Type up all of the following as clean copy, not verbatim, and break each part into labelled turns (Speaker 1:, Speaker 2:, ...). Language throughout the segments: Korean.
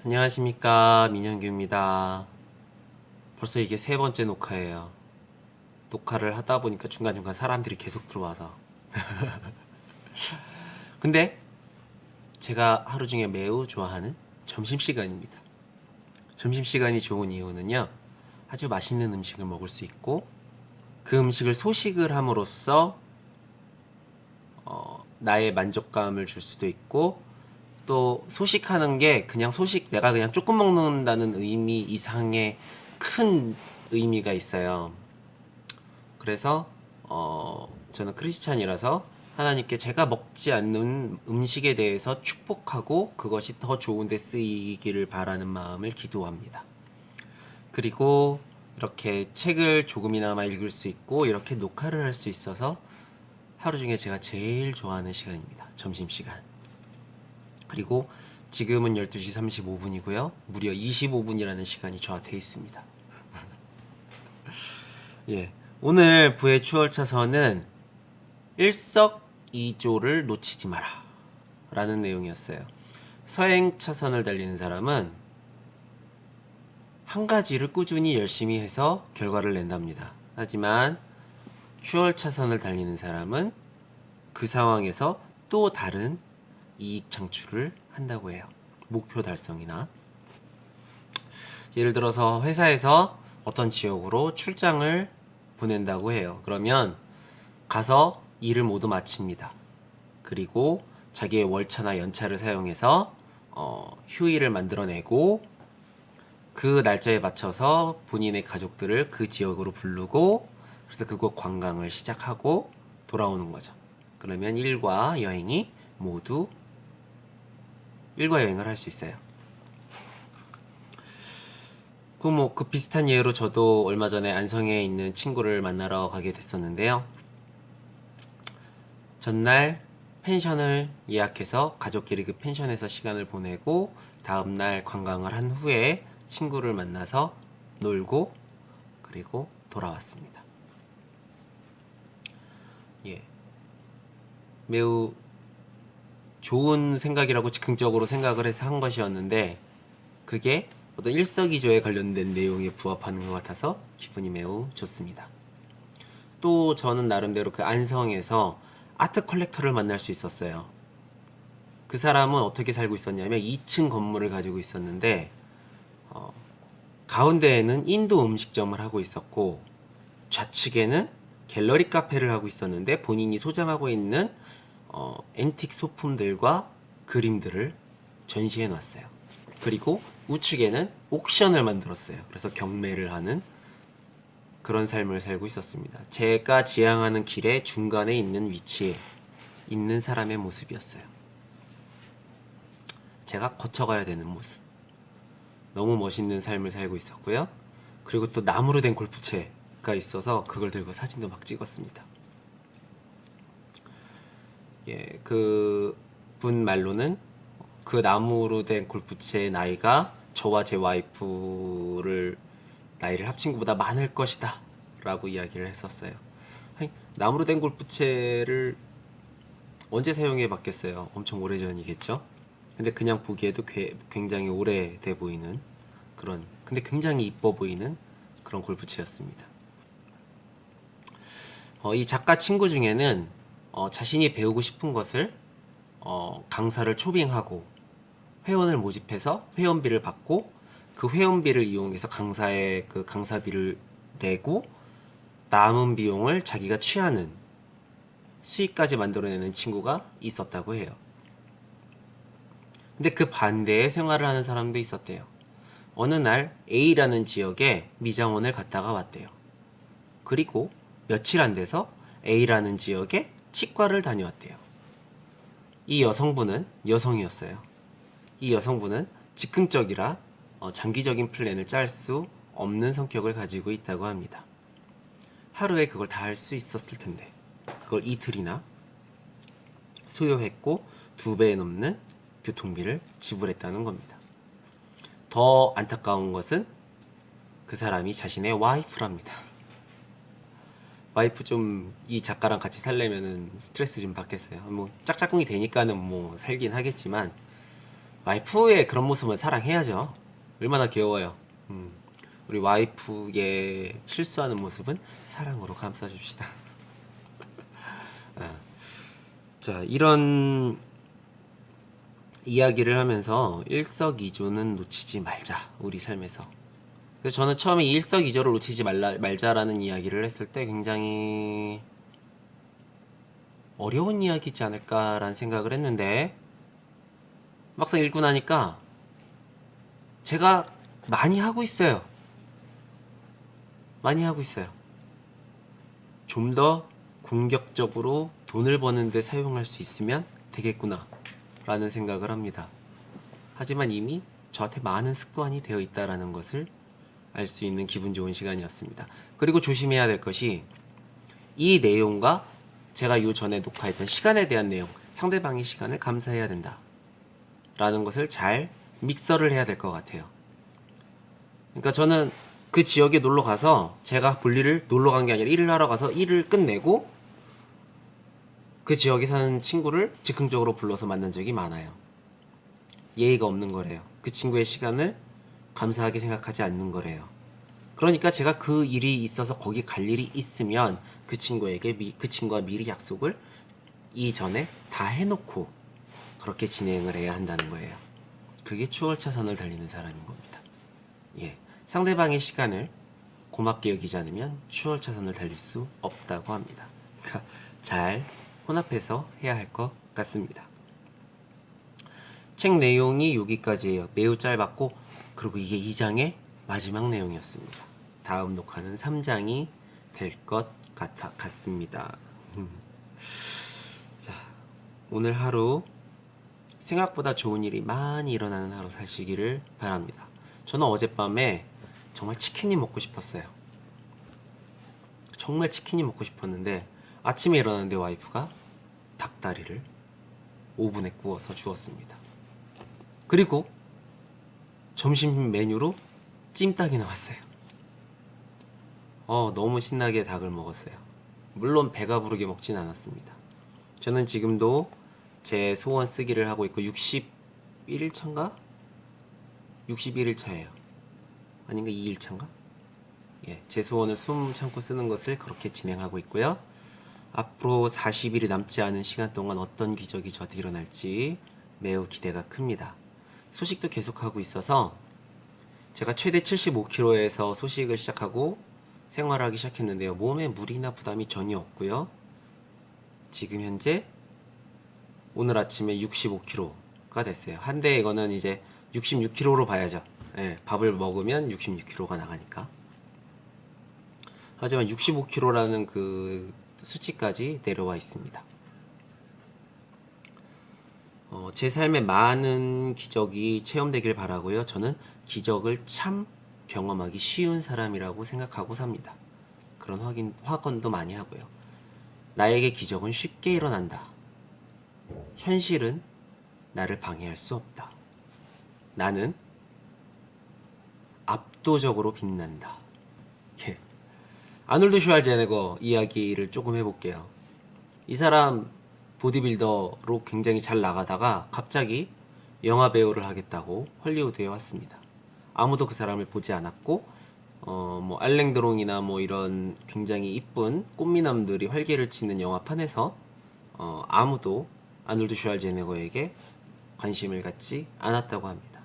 Speaker 1: 안녕하십니까, 민현규입니다. 벌써 이게 세 번째 녹화예요. 녹화를 하다 보니까 중간중간 사람들이 계속 들어와서. 근데 제가 하루 중에 매우 좋아하는 점심시간입니다. 점심시간이 좋은 이유는요, 아주 맛있는 음식을 먹을 수 있고, 그 음식을 소식을 함으로써 나의 만족감을 줄 수도 있고, 또 소식하는 게 그냥 소식, 내가 그냥 조금 먹는다는 의미 이상의 큰 의미가 있어요. 그래서 저는 크리스찬이라서 하나님께 제가 먹지 않는 음식에 대해서 축복하고 그것이 더 좋은 데 쓰이기를 바라는 마음을 기도합니다. 그리고 이렇게 책을 조금이나마 읽을 수 있고 이렇게 녹화를 할 수 있어서 하루 중에 제가 제일 좋아하는 시간입니다. 점심시간. 그리고 지금은 12시 35분이고요. 무려 25분이라는 시간이 저한테 있습니다. 예. 오늘 부의 추월차선은 일석이조를 놓치지 마라 라는 내용이었어요. 서행차선을 달리는 사람은 한 가지를 꾸준히 열심히 해서 결과를 낸답니다. 하지만 추월차선을 달리는 사람은 그 상황에서 또 다른 이익 창출을 한다고 해요. 목표 달성이나. 예를 들어서 회사에서 어떤 지역으로 출장을 보낸다고 해요. 그러면 가서 일을 모두 마칩니다. 그리고 자기의 월차나 연차를 사용해서 휴일을 만들어내고 그 날짜에 맞춰서 본인의 가족들을 그 지역으로 부르고 그래서 그곳 관광을 시작하고 돌아오는 거죠. 그러면 일과 여행이 모두 일과 여행을 할 수 있어요. 그 비슷한 예로 저도 얼마 전에 안성에 있는 친구를 만나러 가게 됐었는데요. 전날 펜션을 예약해서 가족끼리 그 펜션에서 시간을 보내고 다음날 관광을 한 후에 친구를 만나서 놀고 그리고 돌아왔습니다. 예. 매우 좋은 생각이라고 즉흥적으로 생각을 해서 한 것이었는데 그게 어떤 일석이조에 관련된 내용에 부합하는 것 같아서 기분이 매우 좋습니다. 또 저는 나름대로 그 안성에서 아트 컬렉터를 만날 수 있었어요. 그 사람은 어떻게 살고 있었냐면 2층 건물을 가지고 있었는데 가운데에는 인도 음식점을 하고 있었고 좌측에는 갤러리 카페를 하고 있었는데 본인이 소장하고 있는 앤틱 소품들과 그림들을 전시해 놨어요. 그리고 우측에는 옥션을 만들었어요. 그래서 경매를 하는 그런 삶을 살고 있었습니다. 제가 지향하는 길의 중간에 있는 위치에 있는 사람의 모습이었어요. 제가 거쳐가야 되는 모습. 너무 멋있는 삶을 살고 있었고요. 그리고 또 나무로 된 골프채가 있어서 그걸 들고 사진도 막 찍었습니다. 예, 그 분 말로는 그 나무로 된 골프채의 나이가 저와 제 와이프를 나이를 합친 것보다 많을 것이다 라고 이야기를 했었어요. 아니, 나무로 된 골프채를 언제 사용해 봤겠어요? 엄청 오래전이겠죠? 근데 그냥 보기에도 굉장히 오래돼 보이는 그런, 근데 굉장히 이뻐 보이는 그런 골프채였습니다. 이 작가 친구 중에는 자신이 배우고 싶은 것을 강사를 초빙하고 회원을 모집해서 회원비를 받고 그 회원비를 이용해서 강사의 그 강사비를 내고 남은 비용을 자기가 취하는 수익까지 만들어내는 친구가 있었다고 해요. 근데 그 반대의 생활을 하는 사람도 있었대요. 어느 날 A라는 지역에 미장원을 갔다가 왔대요. 그리고 며칠 안 돼서 A라는 지역에 치과를 다녀왔대요. 이 여성분은 여성이었어요. 이 여성분은 즉흥적이라 장기적인 플랜을 짤 수 없는 성격을 가지고 있다고 합니다. 하루에 그걸 다 할 수 있었을 텐데 그걸 이틀이나 소요했고 2배에 넘는 교통비를 지불했다는 겁니다. 더 안타까운 것은 그 사람이 자신의 와이프랍니다. 와이프 좀 이 작가랑 같이 살려면은 스트레스 좀 받겠어요. 뭐 짝짝꿍이 되니까는 뭐 살긴 하겠지만 와이프의 그런 모습은 사랑해야죠. 얼마나 귀여워요. 우리 와이프의 실수하는 모습은 사랑으로 감싸줍시다. 아, 자, 이런 이야기를 하면서 일석이조는 놓치지 말자, 우리 삶에서. 그래서 저는 처음에 이 일석이조를 놓치지 말자라는 이야기를 했을 때 굉장히 어려운 이야기지 않을까라는 생각을 했는데, 막상 읽고 나니까 제가 많이 하고 있어요. 많이 하고 있어요. 좀 더 공격적으로 돈을 버는데 사용할 수 있으면 되겠구나 라는 생각을 합니다. 하지만 이미 저한테 많은 습관이 되어 있다는 것을 알 수 있는 기분 좋은 시간이었습니다. 그리고 조심해야 될 것이 이 내용과 제가 요 전에 녹화했던 시간에 대한 내용, 상대방의 시간을 감사해야 된다 라는 것을 잘 믹서를 해야 될 것 같아요. 그러니까 저는 그 지역에 놀러 가서 제가 볼 일을 놀러 간 게 아니라 일을 하러 가서 일을 끝내고 그 지역에 사는 친구를 즉흥적으로 불러서 만난 적이 많아요. 예의가 없는 거래요. 그 친구의 시간을 감사하게 생각하지 않는 거래요. 그러니까 제가 그 일이 있어서 거기 갈 일이 있으면 그 친구에게 그 친구와 미리 약속을 이전에 다 해놓고 그렇게 진행을 해야 한다는 거예요. 그게 추월차선을 달리는 사람인 겁니다. 예, 상대방의 시간을 고맙게 여기지 않으면 추월차선을 달릴 수 없다고 합니다. 그러니까 잘 혼합해서 해야 할 것 같습니다. 책 내용이 여기까지예요. 매우 짧았고, 그리고 이게 2장의 마지막 내용이었습니다. 다음 녹화는 3장이 될 것 같습니다. 자, 오늘 하루 생각보다 좋은 일이 많이 일어나는 하루 사시기를 바랍니다. 저는 어젯밤에 정말 치킨이 먹고 싶었어요. 정말 치킨이 먹고 싶었는데 아침에 일어났는데 와이프가 닭다리를 오븐에 구워서 주었습니다. 그리고 점심 메뉴로 찜닭이 나왔어요. 너무 신나게 닭을 먹었어요. 물론 배가 부르게 먹진 않았습니다. 저는 지금도 제 소원 쓰기를 하고 있고 61일차인가? 61일차예요. 아닌가 2일차인가? 예, 제 소원을 숨 참고 쓰는 것을 그렇게 진행하고 있고요. 앞으로 40일이 남지 않은 시간 동안 어떤 기적이 저한테 일어날지 매우 기대가 큽니다. 소식도 계속하고 있어서 제가 최대 75kg에서 소식을 시작하고 생활을 하기 시작했는데요. 몸에 무리나 부담이 전혀 없고요. 지금 현재 오늘 아침에 65kg가 됐어요. 한데 이거는 이제 66kg로 봐야죠. 예, 밥을 먹으면 66kg가 나가니까. 하지만 65kg라는 그 수치까지 내려와 있습니다. 제 삶에 많은 기적이 체험되길 바라고요. 저는 기적을 참 경험하기 쉬운 사람이라고 생각하고 삽니다. 그런 확언도 많이 하고요. 나에게 기적은 쉽게 일어난다. 현실은 나를 방해할 수 없다. 나는 압도적으로 빛난다. 예. 아놀드 슈왈제네거 이야기를 조금 해볼게요. 이 사람 보디빌더로 굉장히 잘 나가다가 갑자기 영화 배우를 하겠다고 헐리우드에 왔습니다. 아무도 그 사람을 보지 않았고 뭐 알랭드롱이나 뭐 이런 굉장히 이쁜 꽃미남들이 활개를 치는 영화판에서 아무도 아놀드 슈왈제네거에게 관심을 갖지 않았다고 합니다.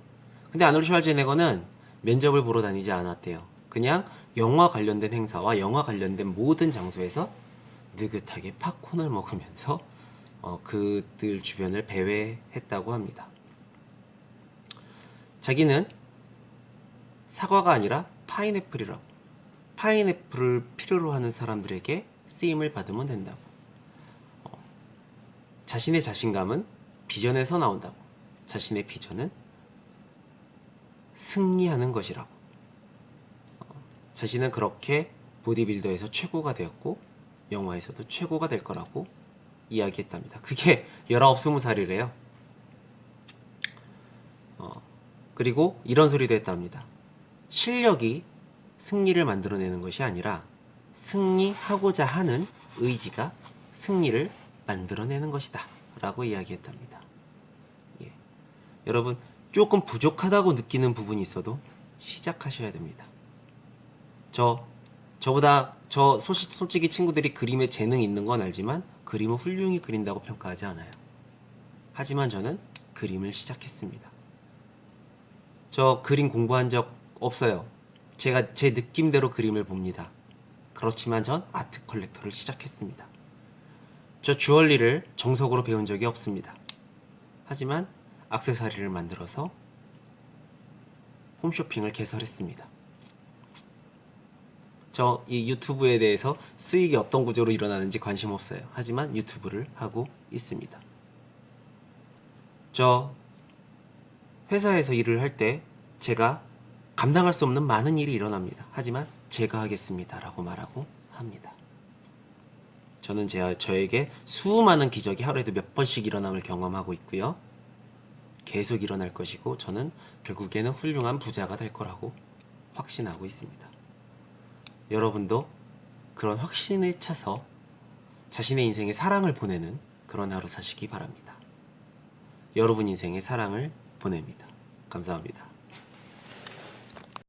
Speaker 1: 근데 아놀드 슈왈제네거는 면접을 보러 다니지 않았대요. 그냥 영화 관련된 행사와 영화 관련된 모든 장소에서 느긋하게 팝콘을 먹으면서 그들 주변을 배회했다고 합니다. 자기는 사과가 아니라 파인애플이라고, 파인애플을 필요로 하는 사람들에게 쓰임을 받으면 된다고, 자신의 자신감은 비전에서 나온다고, 자신의 비전은 승리하는 것이라고, 자신은 그렇게 보디빌더에서 최고가 되었고 영화에서도 최고가 될 거라고 이야기했답니다. 그게 19, 20살이래요. 그리고 이런 소리도 했답니다. 실력이 승리를 만들어내는 것이 아니라 승리하고자 하는 의지가 승리를 만들어내는 것이다 라고 이야기했답니다. 예. 여러분, 조금 부족하다고 느끼는 부분이 있어도 시작하셔야 됩니다. 솔직히 친구들이 그림에 재능이 있는 건 알지만 그림을 훌륭히 그린다고 평가하지 않아요. 하지만 저는 그림을 시작했습니다. 저 그림 공부한 적 없어요. 제가 제 느낌대로 그림을 봅니다. 그렇지만 전 아트 컬렉터를 시작했습니다. 저 주얼리를 정석으로 배운 적이 없습니다. 하지만 액세서리를 만들어서 홈쇼핑을 개설했습니다. 저 이 유튜브에 대해서 수익이 어떤 구조로 일어나는지 관심 없어요. 하지만 유튜브를 하고 있습니다. 저 회사에서 일을 할 때 제가 감당할 수 없는 많은 일이 일어납니다. 하지만 제가 하겠습니다 라고 말하고 합니다. 저는 저에게 수많은 기적이 하루에도 몇 번씩 일어남을 경험하고 있고요. 계속 일어날 것이고 저는 결국에는 훌륭한 부자가 될 거라고 확신하고 있습니다. 여러분도 그런 확신에 차서 자신의 인생에 사랑을 보내는 그런 하루 사시기 바랍니다. 여러분 인생에 사랑을 보냅니다. 감사합니다.